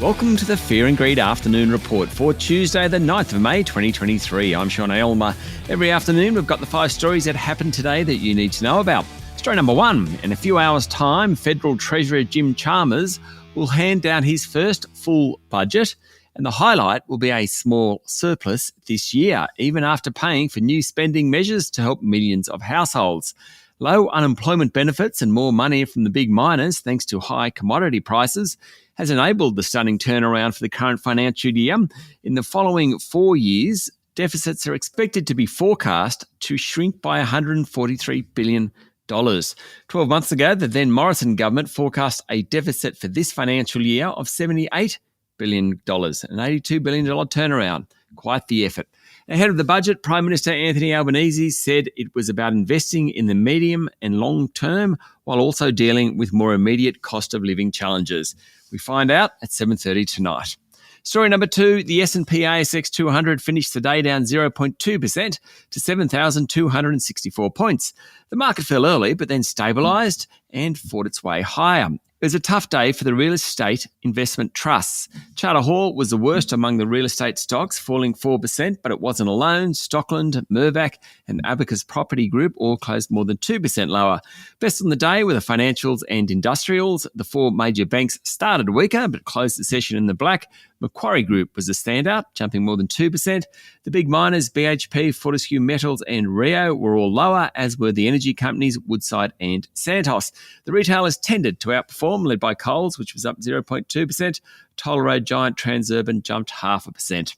Welcome to the Fear and Greed Afternoon Report for Tuesday, the 9th of May, 2023. I'm Sean Aylmer. Every afternoon, we've got the 5 stories that happened today that you need to know about. Story number 1, in a few hours' time, Federal Treasurer Jim Chalmers will hand down his first full budget, and the highlight will be a small surplus this year, even after paying for new spending measures to help millions of households. Low unemployment benefits and more money from the big miners, thanks to high commodity prices, has enabled the stunning turnaround for the current financial year. In the following 4 years, deficits are expected to be forecast to shrink by $143 billion. 12 months ago, the then Morrison government forecast a deficit for this financial year of $78 billion, an $82 billion turnaround. Quite the effort. Ahead of the budget, Prime Minister Anthony Albanese said it was about investing in the medium and long term while also dealing with more immediate cost of living challenges. We find out at 7:30 tonight. Story number 2, the S&P ASX 200 finished the day down 0.2% to 7,264 points. The market fell early but then stabilised and fought its way higher. It was a tough day for the real estate investment trusts. Charter Hall was the worst among the real estate stocks, falling 4%, but it wasn't alone. Stockland, Mirvac and Abacus Property Group all closed more than 2% lower. Best on the day were the financials and industrials. The 4 major banks started weaker but closed the session in the black. Macquarie Group was a standout, jumping more than 2%. The big miners, BHP, Fortescue Metals and Rio, were all lower, as were the energy companies Woodside and Santos. The retailers tended to outperform, led by Coles, which was up 0.2%. Toll Road giant Transurban jumped 0.5%.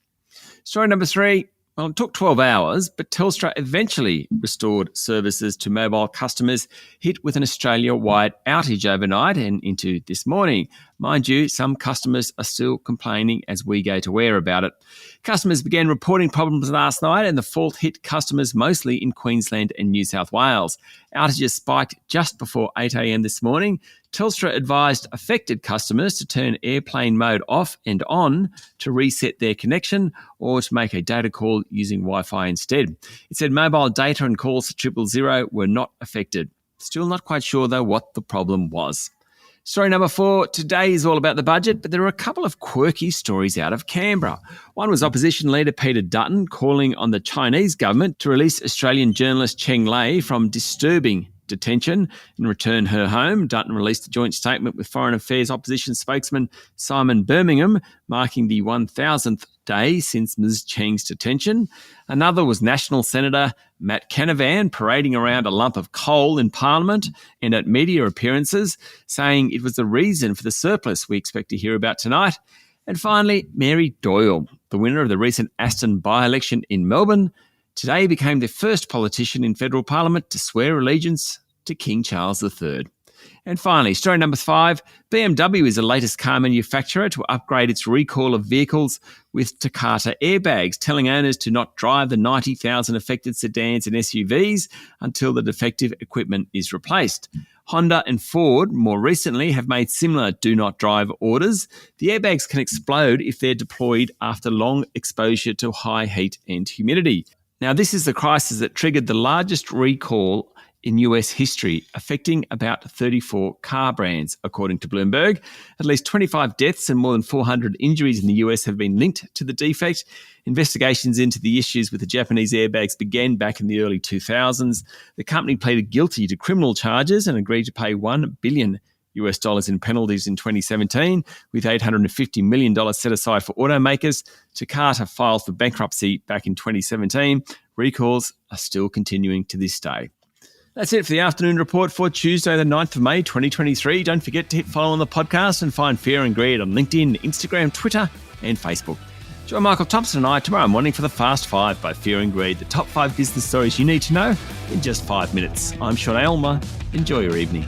Story number 3. Well, it took 12 hours, but Telstra eventually restored services to mobile customers hit with an Australia-wide outage overnight and into this morning. Mind you, some customers are still complaining as we go to air about it. Customers began reporting problems last night, and the fault hit customers mostly in Queensland and New South Wales. Outages spiked just before 8 a.m. this morning. Telstra advised affected customers to turn airplane mode off and on to reset their connection or to make a data call using Wi-Fi instead. It said mobile data and calls to 000 were not affected. Still not quite sure, though, what the problem was. Story number 4, today is all about the budget, but there are a couple of quirky stories out of Canberra. One was opposition leader Peter Dutton calling on the Chinese government to release Australian journalist Cheng Lei from disturbing detention and return her home. Dutton released a joint statement with Foreign Affairs opposition spokesman Simon Birmingham, marking the 1,000th day since Ms. Cheng's detention. Another was National Senator Matt Canavan parading around a lump of coal in Parliament and at media appearances, saying it was the reason for the surplus we expect to hear about tonight. And finally, Mary Doyle, the winner of the recent Aston by-election in Melbourne, today became the first politician in federal parliament to swear allegiance to King Charles III. And finally, story number 5, BMW is the latest car manufacturer to upgrade its recall of vehicles with Takata airbags, telling owners to not drive the 90,000 affected sedans and SUVs until the defective equipment is replaced. Honda and Ford more recently have made similar do not drive orders. The airbags can explode if they're deployed after long exposure to high heat and humidity. Now, this is the crisis that triggered the largest recall in US history, affecting about 34 car brands, according to Bloomberg. At least 25 deaths and more than 400 injuries in the US have been linked to the defect. Investigations into the issues with the Japanese airbags began back in the early 2000s. The company pleaded guilty to criminal charges and agreed to pay $1 billion in penalties in 2017, with $850 million set aside for automakers. Takata filed for bankruptcy back in 2017. Recalls are still continuing to this day. That's it for the afternoon report for Tuesday, the 9th of May, 2023. Don't forget to hit follow on the podcast and find Fear and Greed on LinkedIn, Instagram, Twitter and Facebook. Join Michael Thompson and I tomorrow morning for the Fast 5 by Fear and Greed, the top 5 business stories you need to know in just 5 minutes. I'm Sean Aylmer. Enjoy your evening.